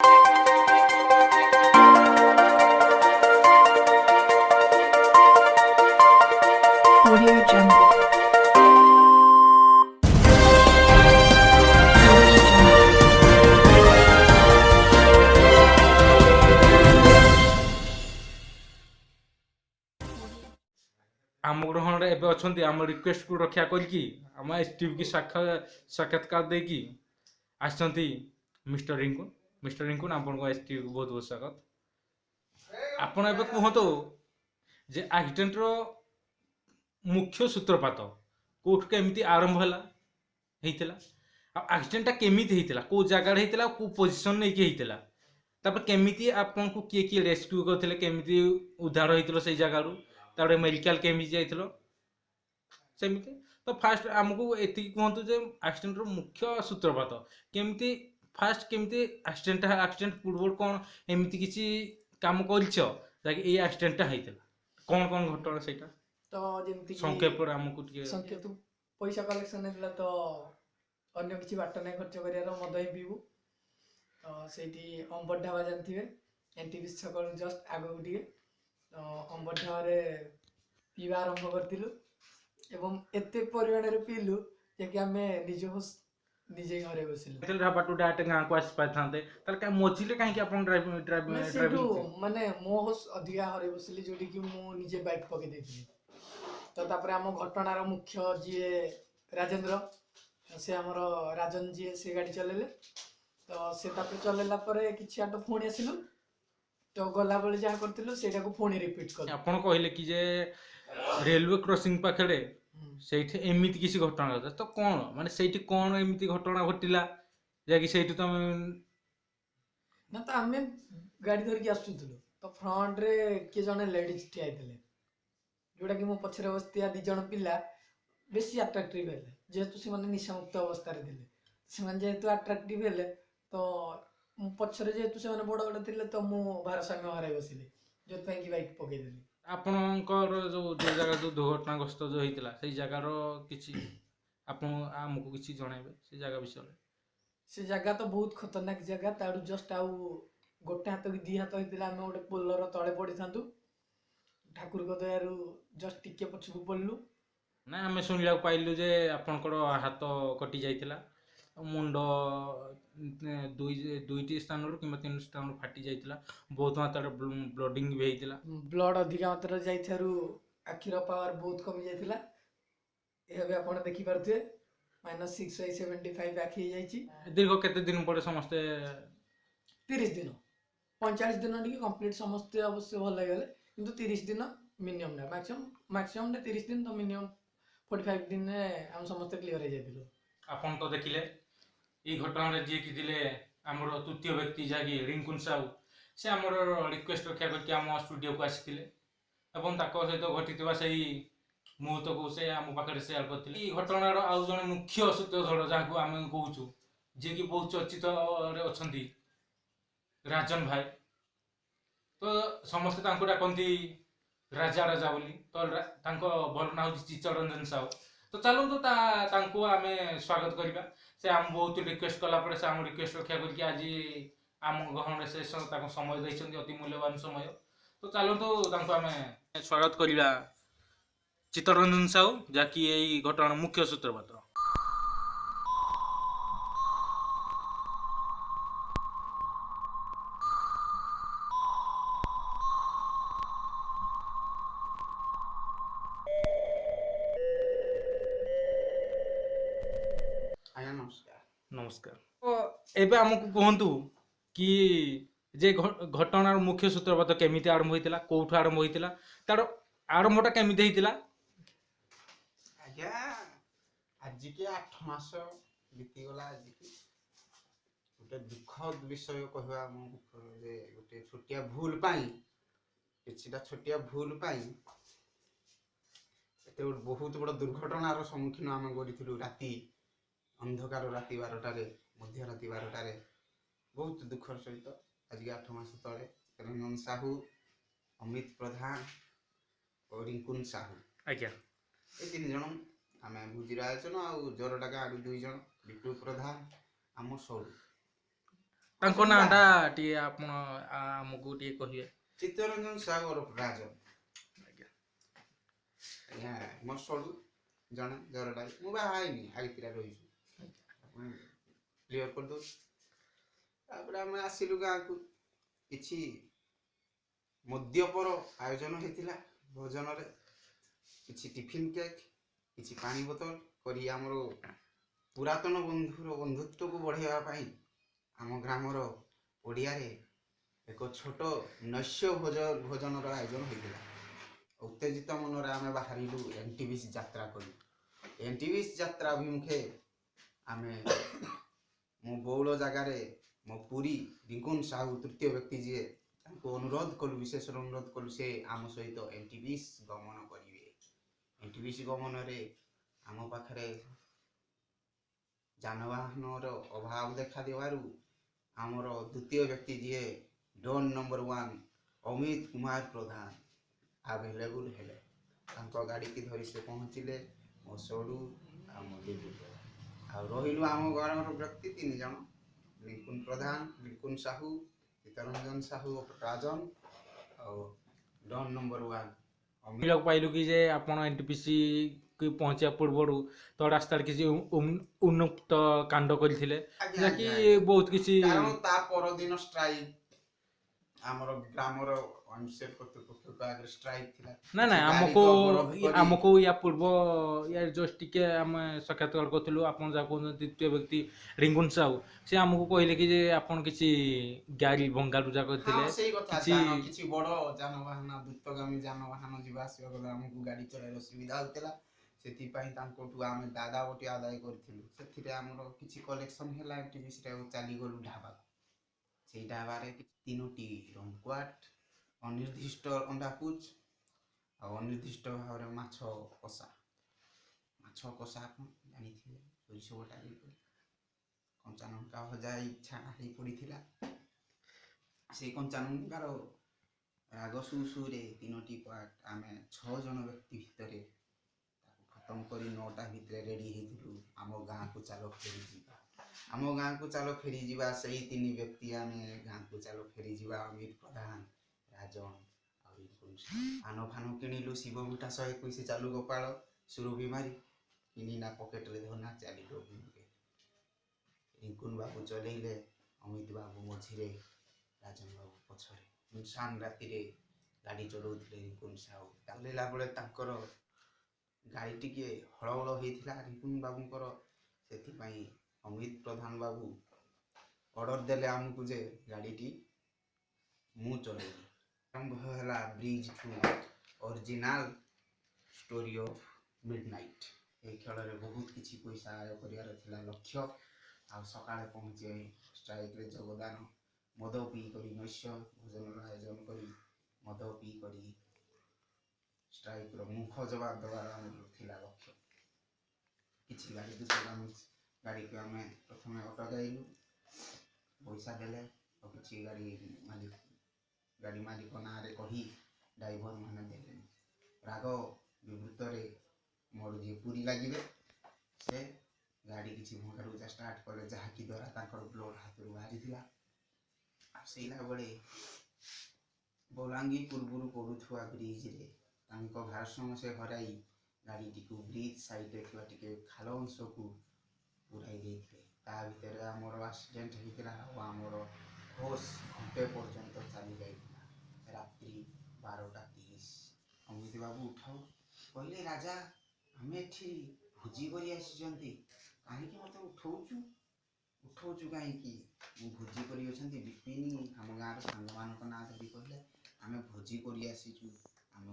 Audio Jungle. आम ग्रहण एवं अच्छा आम रिक्वेस्ट को रक्षा करके आम एसटीवी की साक्षात्कार देकी आसछंती मिस्टर रिंकुन आपन एसटीवी को बहुत बहुत स्वागत। आपण एबे कहतो जे एक्सीडेंट रो मुख्य सूत्रपात कोठ केमिति आरंभ होला हेतिला आ एक्सीडेंट केमिति हेतिला को जगह हेतिला को पोजीशन नै के हेतिला तापर केमिति आपन को किए रेस्क्यू करथिले केमिति उद्धार हेतिलो से जगह रू तापर मेडिकल केमिति जाइथिलो सेमिति। तो फास्ट आमको एति कहंतु जे एक्सीडेंट रो मुख्य सूत्रपात केमिति फास्ट केमिति एक्सीडेंट पूर्व कोन एमिति किछि काम करछ जाके ए एक्सीडेंट हेतिला कोन कोन घटना सेटा तो जेमति संक्षेप पर हमको टिके संक्षेप पैसा कलेक्शन हेतला तो अन्य किछि बाट नै खर्च करियार मद ही पीबू तो सेठी अंबर ढाबा जानथिबे एनटीपीसी छकर जस्ट आगो टिके तो अंबर ढाबा रे पीवा आरंभ करथिलु एवं एते परिमाण रे पीलु जे कि हमें निजे घरे बसिलु तेल ढाबा टू डायरेक्ट गां को आस पाथांते ताल का मोचिले काहे कि अपन ड्राइविंग माने मोहस अधिका हरे बसिली जोडी कि मु निजे बाइक पके देथिली। तो तापर आम घटनार मुख्य जी राजेंद्र से आमर राजन जी से गाड़ी चलेले तो से तापर चलेला परे किछि आटो फोन आसिलु तो गला बेले जहाँ करथिलु सेटा को फोन रिपीट कर आपण कहले कि जे रेलवे क्रॉसिंग पाखरे सेठी एमिति किसी घटना होता तो कोन माने सेठी कोन एमिति घटना घटिला जाकी सेठी तो ना तो हमें गाड़ी धर के आसुथुलु तो फ्रंट रे के जने लेडीज ठिया आइतले जोटा कि मो पछरे बस्तिया दी जण पिला बेसी अट्रैक्टिव हेले जेतु से माने निशामुक्त अवस्था रे दिले से माने जेतु अट्रैक्टिव हेले तो मो पछरे जेतु से माने बड़ बड़ थिले तो मो भारसाम्य हराई बसिले जोत पई कि बाइक पके देली। आपणकर जो जगह जो दुर्घटनाग्रस्त जो होता से जगार किसी आमको किसी जनइबे से जगह विषय से जगह तो बहुत खतरनाक जगह ताडू जस्ट आउ गोटे हाथ कि दी हाथ होइतिला हम गोटे पोलर तळे पड़ी थांतु ठाकुर को दयारु जस्ट टिके पछकु पड़लु ना आम शुणा पाइलु जे आपणकर हाथ कटि जाइतिला मुंड दुईटी स्थान कि तीन स्थान फाटी जाइतिला बहुत मात्रा ब्लडिंग भी होइतिला ब्लड अधिक मात्रा जाइथारु आखिर पावर बहुत कमी जाइतिला एबे आपण देखि परथे -6/75 आखि जाइछि दीर्घ केते दिन परे समस्त 30 दिन 45 दिन टिके कंप्लीट समस्त अवश्य भल लागले किंतु 30 दिन मिनिमम ना मैक्सिमम ने 30 दिन तो मिनिमम 45 दिन ने हम समस्त क्लियर हो जाइतिलो। आपण तो देखिले ये घटना रे जे कि दिले हमर तृतीय व्यक्ति जाकी रिंकुन साहू से हमर रिक्वेस्ट रखा करके हम स्टूडियो को आसीथिले एवं ताको सहित घटितबा सही मुहूर्त को से हम पाखरे शेयर करथिले। ई घटनार आउ जने मुख्य सूत्रधर जाको हम कहूछु जे कि बहुत चर्चित रे अछंती राजन भाई तो समस्त तांको डाकंती राजा राजा बोली तो तांको भल ना होची ट्ररंडींग साहू तो चलो तो तांको आमे स्वागत करिबा से हम बहुत रिक्वेस्ट कला परे से हम रिक्वेस्ट रखा करके आज आम गहन से ताको समय दैछंती अति मूल्यवान समय तो चलो तो तांको आमे स्वागत करिबा चित्तरंजन साहू जाकी एई घटना मुख्य सूत्रपात। नमस्कार तो एबे हमको कहंतु कि जे घटनार मुख्य सूत्रपात केमिति आरंभ होइतिला कोठु आरंभ होइतिला तार आरंभटा केमिति होइतिला आज्ञा आज के 8 मास बीती गला आज की गोटे दुखद विषय कहवा जे गोटे छोटिया भूल पाई किछिटा छोटिया भूल पाई एते बहुत बड़ दुर्घटनार सम्मुखीन आम गरिथिलु राति अंधकार राति 12टारे मध्यराति 12टारे बहुत दुखर सहित आज के 8 मास तले रंजन साहू अमित प्रधान और रिंकुन साहू आज्ञा ए 3 जन आम बुझीरा आयोजन आ जरटा गाँव 2 जन बिटू प्रधान आम सौर ତାଙ୍କ ନାଁଟା ଟିକେ ଆପଣ ଆମକୁ ଟିକେ କହିବେ। ଚିତ୍ତରଞ୍ଜନ ସାହୁ ଓରଫ ରାଜ। ଆଜ୍ଞା। ଆଜ୍ଞା ମୋ ସଡ଼ୁ ଜଣେ ଜରଟା ମୁଁ ବାହା ହେଇନି ଆଗତିରା ରହିଛୁ ଆପଣ କ୍ଲିୟର କରିଦେଉଛି। ତାପରେ ଆମେ ଆସିଲୁ ଗାଁକୁ। କିଛି ମଦ୍ୟପର ଆୟୋଜନ ହେଇଥିଲା ଭୋଜନରେ। କିଛି ଟିଫିନ୍ କେକ୍, କିଛି ପାଣି ବୋତଲ କରି ଆମର ପୁରାତନ ବନ୍ଧୁର ବନ୍ଧୁତ୍ୱକୁ ବଢ଼ାଇବା ପାଇଁ ଆମ ଗ୍ରାମର ପଡ଼ିଆରେ ଏକ ଛୋଟ ନୈଶ୍ୟ ଭୋଜନର ଆୟୋଜନ ହୋଇଥିଲା। ଉତ୍ତେଜିତ ମନରେ ଆମେ ବାହାରିଲୁ NTPC ଯାତ୍ରା କରି। NTPC ଯାତ୍ରା ଅଭିମୁଖେ ଆମେ ମୋ ବଉଳ ଜାଗାରେ ମୋ ପୁରୀ ରିଙ୍କୁନ ସାହୁ ତୃତୀୟ ବ୍ୟକ୍ତି ଯିଏ ତାଙ୍କୁ ଅନୁରୋଧ କଲୁ, ବିଶେଷ ଅନୁରୋଧ କଲୁ ସେ ଆମ ସହିତ NTPC ଗମନ କରିବେ। NTPC ଗମନରେ ଆମ ପାଖରେ ଯାନବାହନର ଅଭାବ ଦେଖା ଦେବାରୁ ଆମର ଦ୍ୱିତୀୟ ବ୍ୟକ୍ତି ଯିଏ Don number 1 Amit Kumar Pradhan available ହେଲେ। ତାଙ୍କ ଗାଡ଼ିକି ଧରି ସେ ପହଞ୍ଚିଲେ ମୋ ସଡ଼ୁ ଆଉ ମୋ ଲିବୁଲ। ଆଉ ରହିଲୁ ଆମ ଘରର ବ୍ୟକ୍ତି 3 ଜଣ, ରିଙ୍କୁନ ପ୍ରଧାନ, ରିଙ୍କୁନ ସାହୁ, ଚିତ୍ତରଞ୍ଜନ ସାହୁ ରାଜନ ଆଉ ଡନ୍ ନମ୍ବର 1 ଅମିତ। ଦେଖିବାକୁ ପାଇଲୁ କି ଯେ ଆପଣ NTPC କି ପହଞ୍ଚିବା ପୂର୍ବରୁ ତ ରାସ୍ତାରେ କିଛି ଉନ୍ମୁକ୍ତ କାଣ୍ଡ କରିଥିଲେ, ଯାହାକି ବହୁତ କିଛି କାରଣ ତା ପରଦିନ ଷ୍ଟ୍ରାଇକ୍ ଆମର ଗ୍ରାମର ଅଂଶେ କର୍ତ୍ତୃପକ୍ଷ ଆଗରେ ଷ୍ଟ୍ରାଇକ୍ ଥିଲା। ନାଇଁ ନାଇଁ ଆମକୁ ୟା ପୂର୍ବ ଜଷ୍ଟ ଟିକେ ଆମେ ସାକ୍ଷାତକାର କରିଥିଲୁ। ଆପଣ ଯାହା କହୁଛନ୍ତି ଦ୍ୱିତୀୟ ବ୍ୟକ୍ତି ରିଙ୍କୁନ ସାହୁ, ସେ ଆମକୁ କହିଲେ କି ଯେ ଆପଣ କିଛି ଗାଡ଼ି ଭଙ୍ଗାରୁଜା କରିଥିଲେ। ସେଇ କଥା କିଛି ବଡ଼ ଯାନବାହନ ଦ୍ରୁତଗାମୀ ଯାନବାହନ ଯିବା ଆସିବା କଲେ ଆମକୁ ଗାଡ଼ି ଚଳାଇବାର ଅସୁବିଧା ହେଉଥିଲା। ସେଥିପାଇଁ ତାଙ୍କଠୁ ଆମେ ଦାଦା ବଟି ଆଦାୟ କରିଥିଲୁ। ସେଥିରେ ଆମର କିଛି କଲେକ୍ସନ୍ ହେଲା। NTPCରେ ଚାଲିଗଲୁ ଢାବାକୁ। ସେଇ ଢାବାରେ 3ଟି ରଙ୍ଗକ୍ୱାଟ, ଅନିର୍ଦ୍ଦିଷ୍ଟ ଅଣ୍ଡାପୁଚ ଆଉ ଅନିର୍ଦ୍ଦିଷ୍ଟ ଭାବରେ ମାଛ କଷା। ମାଛ କଷା ଆପଣ ଜାଣିଥିବେ ସୋରିଷ ବଟା ଦେଇକରି କଞ୍ଚା ଲଙ୍କା ଭଜା ହେଇ ଛାଣା ହେଇ ପଡ଼ିଥିଲା। ସେଇ କଞ୍ଚା ଲଙ୍କାର ରାଗ ସୁରେ 3ଟି ପାର୍ଟ ଆମେ 6 ଜଣ ବ୍ୟକ୍ତି ଭିତରେ ତାକୁ ଖତମ କରି 9ଟା ଭିତରେ ରେଡ଼ି ହେଇଥିଲୁ। ଆମ ଗାଁକୁ ଚାଲ ଫେରିଯିବା। ଆମ ଗାଁକୁ ଚାଲ ଫେରିଯିବା। ସେଇ 3 ବ୍ୟକ୍ତି ଆମେ ଗାଁକୁ ଚାଲ ଫେରିଯିବା ଅମିତ ପ୍ରଧାନ, ରାଜନ ଆଉ ପାନ ଫାନ କିଣିଲୁ। ଶିବ ମିଠା 121 ଚାଲୁ ଗୋପାଳ ସୁରଭି ମାରି କିଣିନା ପକେଟରେ ଧନା ଚାଲିଲୁ ଅଭିମୁଖେ। ରିଙ୍କୁନ ବାବୁ ଚଲେଇଲେ, ଅମିତ ବାବୁ ମଝିରେ, ରାଜନ ବାବୁ ପଛରେ। ସୁନସାନ ରାତିରେ ଗାଡ଼ି ଚଲାଉଥିଲେ ରିଙ୍କୁନ ସାହୁ। ଚଲେଇଲା ବେଳେ ତାଙ୍କର ଗାଡ଼ି ଟିକେ ହଳହଳ ହେଇଥିଲା ରିଙ୍କୁନ ବାବୁଙ୍କର। ସେଥିପାଇଁ ଅମିତ ପ୍ରଧାନ ବାବୁ ଅର୍ଡ଼ର ଦେଲେ ଆମକୁ ଯେ ଗାଡ଼ିଟି ମୁଁ ଚଲେଇବି। ଆରମ୍ଭ ହେଲା bridge to original story of midnight. ଏହି ଖେଳରେ ବହୁତ କିଛି ପଇସା ଆୟ କରିବାର ଥିଲା ଲକ୍ଷ୍ୟ। ଆଉ ସକାଳେ ପହଞ୍ଚି ଷ୍ଟ୍ରାଇକ୍ରେ ଯୋଗଦାନ, ମଦ ପିଇ କରି ନୈଶ୍ୟ ଭୋଜନର ଆୟୋଜନ କରି ମଦ ପିଇ କରି ଷ୍ଟ୍ରାଇକ୍ର ମୁଖ ଜବାବ ଦେବାର ଆମର ଥିଲା ଲକ୍ଷ୍ୟ। କିଛି ଗାଡ଼ି ଦୁଷ୍କର୍ମ ଗାଡ଼ିକୁ ଆମେ ପ୍ରଥମେ ଅଟକାଇଲୁ, ପଇସା ଦେଲେ ଆଉ କିଛି ଗାଡ଼ି ମାଲିକ ନାଁରେ କହି ଡ୍ରାଇଭର ମାନେ ଦେଲେନି। ରାଗ ବିବୃତରେ ମୋର ଯିଏ ପୁରୀ ଲାଗିଲେ ସେ ଗାଡ଼ି କିଛି ଭଙ୍ଗାରୁଜା ଷ୍ଟାର୍ଟ କଲେ, ଯାହାକି ଦ୍ୱାରା ତାଙ୍କର ବ୍ଲଡ଼ ହାତରୁ ବାହାରିଥିଲା। ଆଉ ସେଇଲା ବେଳେ ବଲାଙ୍ଗୀର ପୂର୍ବରୁ ପଡ଼ୁଥିବା ବ୍ରିଜରେ ତାଙ୍କ ଭାରସାମ୍ୟ ସେ ହରାଇ ଗାଡ଼ିଟିକୁ ବ୍ରିଜ ସାଇଡ଼ରେ ଥିବା ଟିକେ ଖାଲ ଅଂଶକୁ ପୁରାଇ ଦେଇଥିଲେ। ତା ଭିତରେ ଆମର ଆକ୍ସିଡେଣ୍ଟ ହେଇଥିଲା ଆଉ ଆମର ହୋସ୍ ଘଣ୍ଟେ ପର୍ଯ୍ୟନ୍ତ ଚାଲି ଯାଇଥିଲା। ରାତ୍ରି 12:30। ଅମିତ ବାବୁ ଉଠାଉ କହିଲେ, ରାଜା ଆମେ ଏଠି ଭୋଜି କରି ଆସିଛନ୍ତି, କାହିଁକି ମୋତେ ଉଠଉଛୁ କାହିଁକି? ମୁଁ ଭୋଜି କରି ଅଛନ୍ତି ବିପିନି ଆମ ଗାଁର ସାଙ୍ଗମାନଙ୍କ ନାଁ ଧରି କହିଲେ, ଆମେ ଭୋଜି କରି ଆସିଛୁ, ଆମେ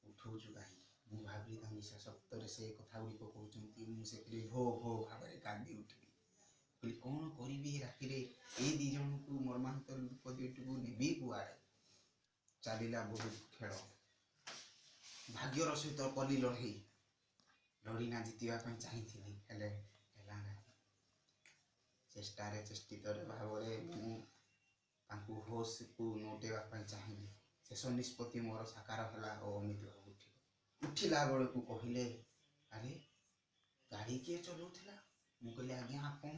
ଉଠଉଛୁ କାହିଁକି? ମୁଁ ଭାବିଲି ତାଙ୍କ ସତରେ ସେ କଥା ଗୁଡ଼ିକ କହୁଛନ୍ତି। ମୁଁ ସେଥିରେ ଭୋ ଭୋ ଭାବରେ କାନ୍ଦି ଉଠିଲି। କହିଲି କ'ଣ କରିବି ରାତିରେ ଏଇ 2 ଜଣଙ୍କୁ ମର୍ମାନ୍ତର ଲୋକ 2ଟିକୁ ନେବି କୁଆଡ଼େ? ଚାଲିଲା ବହୁତ ଖେଳ। ଭାଗ୍ୟର ସହିତ କଲି ଲଢ଼େଇ। ଲଢ଼ିନା ଜିତିବା ପାଇଁ ଚାହିଁଥିଲି, ହେଲେ ହେଲା ନାହିଁ। ଚେଷ୍ଟିତରେ ଭାବରେ ମୁଁ ତାଙ୍କୁ ହୋସ୍କୁ ନଉଟାଇବା ପାଇଁ ଚାହିଁଲି। ଶେଷ ନିଷ୍ପତ୍ତି ମୋର ସାକାର ହେଲା ଓ ଅମିତ ବାବୁ ଉଠିଲା ବେଳକୁ କହିଲେ, ଆରେ ଗାଡ଼ି କିଏ ଚଲାଉଥିଲା? ମୁଁ କହିଲି, ଆଜ୍ଞା ଆପଣ।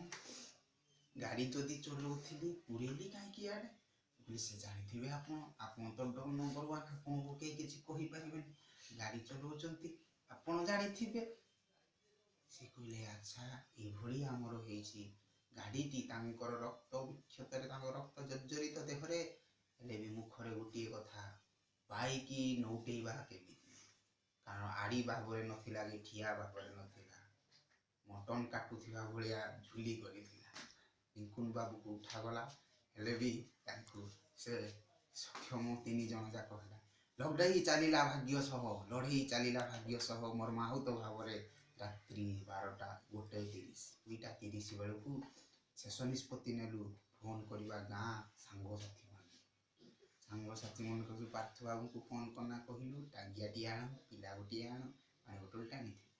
ଗାଡ଼ି ଯଦି ଚଲାଉଥିଲି ପୁରେଇଲି କାହିଁକି ଇଆଡ଼େ ବୋଲି ସେ ଜାଣିଥିବେ ଆପଣ ତ ନମ୍ବର ୱାନ୍, ଆପଣଙ୍କୁ କେହି କିଛି କହିପାରିବେନି, ଗାଡ଼ି ଚଲାଉଛନ୍ତି ଆପଣ ଜାଣିଥିବେ। ସେ କହିଲେ ଆଚ୍ଛା ଏଇଭଳି ଆମର ହେଇଛି। ଗାଡ଼ିଟି ତାଙ୍କର ରକ୍ତ ବିକ୍ଷତରେ, ତାଙ୍କ ରକ୍ତ ଜର୍ଜରିତ ଦେହରେ, ହେଲେ ବି ମୁଖରେ ଗୋଟିଏ କଥା, ବାଇକ୍ ନଉଟେଇବା କେମିତି, କାରଣ ଆଡ଼ି ଭାବରେ ନଥିଲା କି ଠିଆ ଭାବରେ ନଥିଲା, ମଟନ କାଟୁଥିବା ଭଳିଆ ଝୁଲି କରିଥିଲା। ରିଙ୍କୁନ ବାବୁକୁ ଉଠାଗଲା, ହେଲେ ବି ତାଙ୍କୁ ସେ ସକ୍ଷମ 3 ଜଣ ଯାକ ହେଲା। ଲଢ଼େଇ ଚାଲିଲା ଭାଗ୍ୟ ସହ, ଲଢ଼େଇ ଚାଲିଲା ଭାଗ୍ୟ ସହ ମର୍ମାହୁତ ଭାବରେ। ରାତ୍ରି 12ଟା 1:30 2:30 ବେଳକୁ ଶେଷ ନିଷ୍ପତ୍ତି ନେଲୁ ଫୋନ୍ କରିବା ଗାଁ ସାଙ୍ଗସାଥିମାନଙ୍କୁ ପାର୍ଥ ବାବୁଙ୍କୁ ଫୋନ୍ କନା କହିଲୁ ଟାଙ୍ଗିଆଟିଏ ଆଣ, ପିଲା ଗୋଟିଏ ଆଣ, ପାଣି ବୋଟଲଟା ଆଣିଥିଲୁ।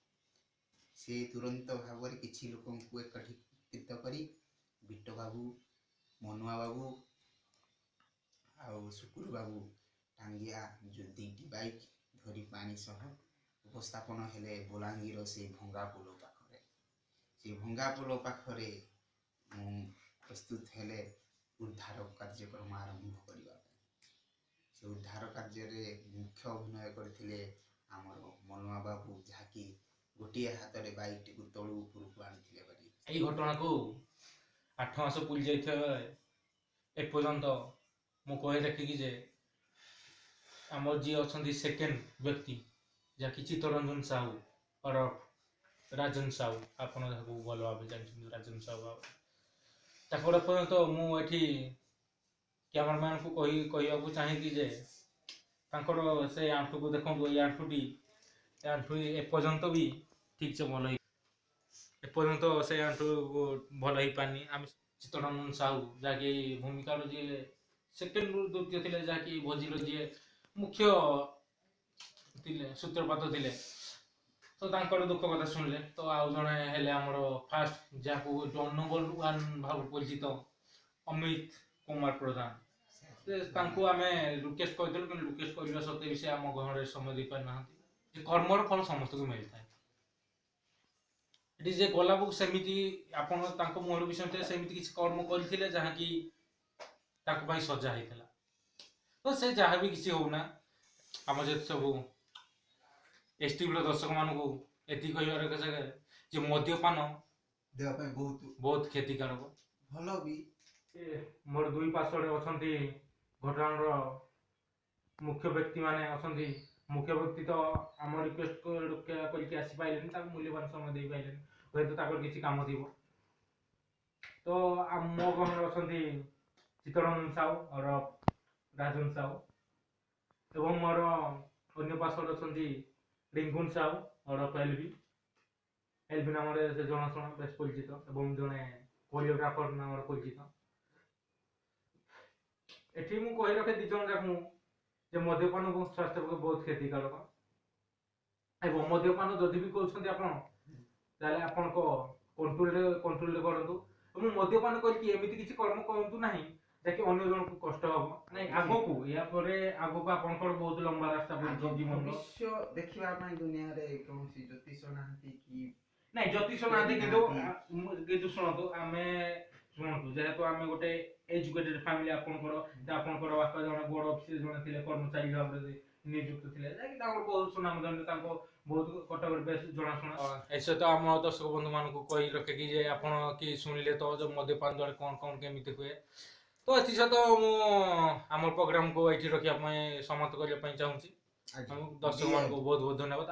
ସେ ତୁରନ୍ତ ଭାବରେ କିଛି ଲୋକଙ୍କୁ ଏକତ୍ରିତ କରି ବିଟ ବାବୁ, ମନୁଆ ବାବୁ ଆଉ ଶୁକୁର ବାବୁ ଟାଙ୍ଗିଆ 2ଟି ବାଇକ୍ ଧରି ପାଣି ସହ ଉପସ୍ଥାପନ ହେଲେ ବଲାଙ୍ଗୀର ସେଇ ଭଙ୍ଗା ପୋଲ ପାଖରେ। ସେ ଭଙ୍ଗା ପୋଲ ପାଖରେ ପ୍ରସ୍ତୁତ ହେଲେ ଉଦ୍ଧାର କାର୍ଯ୍ୟକ୍ରମ ଆରମ୍ଭ କରିବା ପାଇଁ। ସେ ଉଦ୍ଧାର କାର୍ଯ୍ୟରେ ମୁଖ୍ୟ ଅଭିନୟ କରିଥିଲେ ଆମର ମନୁଆ ବାବୁ, ଯାହାକି ଗୋଟିଏ ହାତରେ ବାଇକ୍ଟିକୁ ତଳୁ ଉପରକୁ ଆଣିଥିଲେ ବୋଲି। ଏଇ ଘଟଣାକୁ 8 ମାସ ପୁରି ଯାଇଥିବା ବେଳେ ଏପର୍ଯ୍ୟନ୍ତ ମୁଁ କହି ରଖିକି ଯେ ଆମର ଯିଏ ଅଛନ୍ତି ସେକେଣ୍ଡ ବ୍ୟକ୍ତି, ଯାହାକି ଚିତ୍ତରଞ୍ଜନ ସାହୁ ଅରଫ ରାଜନ ସାହୁ, ଆପଣ ଯାହାକୁ ଭଲ ଭାବେ ଜାଣିଛନ୍ତି ରାଜନ ସାହୁ ଭାବେ, ତାଙ୍କର ଏପର୍ଯ୍ୟନ୍ତ ମୁଁ ଏଠି କ୍ୟାମେରାମ୍ୟାନକୁ କହିବାକୁ ଚାହିଁକି ଯେ ତାଙ୍କର ସେ ଆଣ୍ଠୁକୁ ଦେଖନ୍ତୁ, ଏଇ ଆଣ୍ଠୁ ଏପର୍ଯ୍ୟନ୍ତ ବି ଠିକସେ ଭଲ ଏପର୍ଯ୍ୟନ୍ତ ସେ ଆଣ୍ଠୁ ଭଲ ହେଇପାରିନି। ଆମେ ଚିତ୍ତରଞ୍ଜନ ସାହୁ, ଯାହାକି ଭୂମିକାର ଯିଏ ସେକେଣ୍ଡ ଦ୍ୱିତୀୟ ଥିଲେ, ଯାହାକି ଭୋଜିର ଯିଏ ମୁଖ୍ୟ ଥିଲେ, ସୂତ୍ରପାତ ଥିଲେ, ତ ତାଙ୍କର ଦୁଃଖ କଥା ଶୁଣିଲେ। ତ ଆଉ ଜଣେ ହେଲେ ଆମର ଫାଷ୍ଟ, ଯାହାକୁ ନମ୍ବର 1 ଭାବରେ ପରିଚିତ ଅମିତ କୁମାର ପ୍ରଧାନ। ତାଙ୍କୁ ଆମେ ରିକ୍ୱେଷ୍ଟ କରିଥିଲୁ, କିନ୍ତୁ ରିକ୍ୱେଷ୍ଟ କରିବା ସତ୍ତ୍ୱେ ବି ସେ ଆମ ଗହଣରେ ସମୟ ଦେଇପାରିନାହାନ୍ତି। ଯେ କର୍ମର ଫଳ ସମସ୍ତଙ୍କୁ ମିଳିଥାଏ। ଏଠି ଯେ ଗୋଲାପକୁ ସେମିତି ଆପଣ ତାଙ୍କ ମୁହଁରୁ ବି ସେମିତି କିଛି କର୍ମ କରିଥିଲେ ଯାହାକି ତାଙ୍କ ପାଇଁ ସଜା ହେଇଥିଲା। ତ ସେ ଯାହା ବି କିଛି ହଉନା, ଆମ ଯେତେ ସବୁ ଏସଟିଭିର ଦର୍ଶକ ମାନଙ୍କୁ ଏତିକି କହିବାର ଯେ ମଦ୍ୟପାନ ଦେହ ପାଇଁ ବହୁତ କ୍ଷତିକାରକ। ଭଲ ବି। ମୋର 2 ପାର୍ଶ୍ୱରେ ଅଛନ୍ତି ଘଟଣାର ମୁଖ୍ୟ ବ୍ୟକ୍ତି ମାନେ ଅଛନ୍ତି। ମୁଖ୍ୟ ବ୍ୟକ୍ତି ତ ଆମ ରିକ୍ୱେଷ୍ଟ ରକ୍ଷା କରିକି ଆସିପାରିଲେନି, ତାଙ୍କୁ ମୂଲ୍ୟବାନ ସମୟ ଦେଇପାରିଲେନି, ହୁଏତ ତାଙ୍କର କିଛି କାମ ଥିବ। ତ ମୋ ଗହଣରେ ଅଛନ୍ତି ଚିତ୍ତରଞ୍ଜନ ସାହୁ ଅରଫ ରାଜନ ସାହୁ, ଏବଂ ମୋର ଅନ୍ୟ ପାର୍ଶ୍ୱରେ ଅଛନ୍ତି ରିଙ୍କୁନ ସାହୁ ଅରଫ ଏଲବି ନାମରେ ସେ ଜଣାଶୁଣା ବେଶ ପରିଚିତ, ଏବଂ ଜଣେ କୋରିଓଗ୍ରାଫର ନାମରେ ପରିଚିତ। ଏଠି ମୁଁ କହି ରଖେ 2 ଜଣ ଯାକ ଯେ ମଦ୍ୟପାନ ସ୍ୱାସ୍ଥ୍ୟ ପକ୍ଷେ ବହୁତ କ୍ଷତିକାରକ, ଏବଂ ମଦ୍ୟପାନ ଯଦି ବି କରୁଛନ୍ତି ଆପଣ, ତାହେଲେ ଆପଣଙ୍କ କଣ୍ଟ୍ରୋଲରେ କରନ୍ତୁ, ଏବଂ ମଦ୍ୟପାନ କରିକି ଏମିତି କିଛି କର୍ମ କରନ୍ତୁ ନାହିଁ ଯାହାକି ଅନ୍ୟ ଜଣଙ୍କୁ କଷ୍ଟ ହବ। ନାଇଁ, ଆଗକୁ ୟା ପରେ ଆଗକୁ ଆପଣଙ୍କର ବହୁତ ଲମ୍ବା ରାସ୍ତା ପଡିଛି ଜୀବନର। ଭବିଷ୍ୟ ଦେଖିବା ପାଇଁ ଦୁନିଆରେ କୌଣସି ଜ୍ୟୋତିଷ ନାହାନ୍ତି କି ନାଇଁ, ଜ୍ୟୋତିଷ ନାହାନ୍ତି, କିନ୍ତୁ ଶୁଣନ୍ତୁ ଯେହେତୁ ଆମେ ଗୋଟେ ଏଜୁକେଟେଡ ଫ୍ୟାମିଲି, ଆପଣଙ୍କର ବାପା ଜଣେ ବଡ ଅଫିସରେ ଜଣେ ଥିଲେ, କର୍ମଚାରୀ ଭାବରେ ନିଯୁକ୍ତ ଥିଲେ, ଯାହାକି ତାଙ୍କର ବହୁତ ସୁନାମ ଧନ୍ୟ, ତାଙ୍କ ବହୁତ କଟକରେ ବେଶ ଜଣାଶୁଣା। ଏସହିତ ଆମ ଦର୍ଶକ ବନ୍ଧୁ ମାନଙ୍କୁ କହି ରଖିକି ଯେ ଆପଣ କି ଶୁଣିଲେ ତ ଯେ ମଦ୍ୟପାନ ଦ୍ୱାରା କଣ କେମିତି ହୁଏ। ତ ଏଥିସହିତ ମୁଁ ଆମ ପ୍ରୋଗ୍ରାମକୁ ଏଇଠି ରଖିବା ପାଇଁ ସମାପ୍ତ କରିବା ପାଇଁ ଚାହୁଁଛି। ଦର୍ଶକ ମାନଙ୍କୁ ବହୁତ ବହୁତ ଧନ୍ୟବାଦ।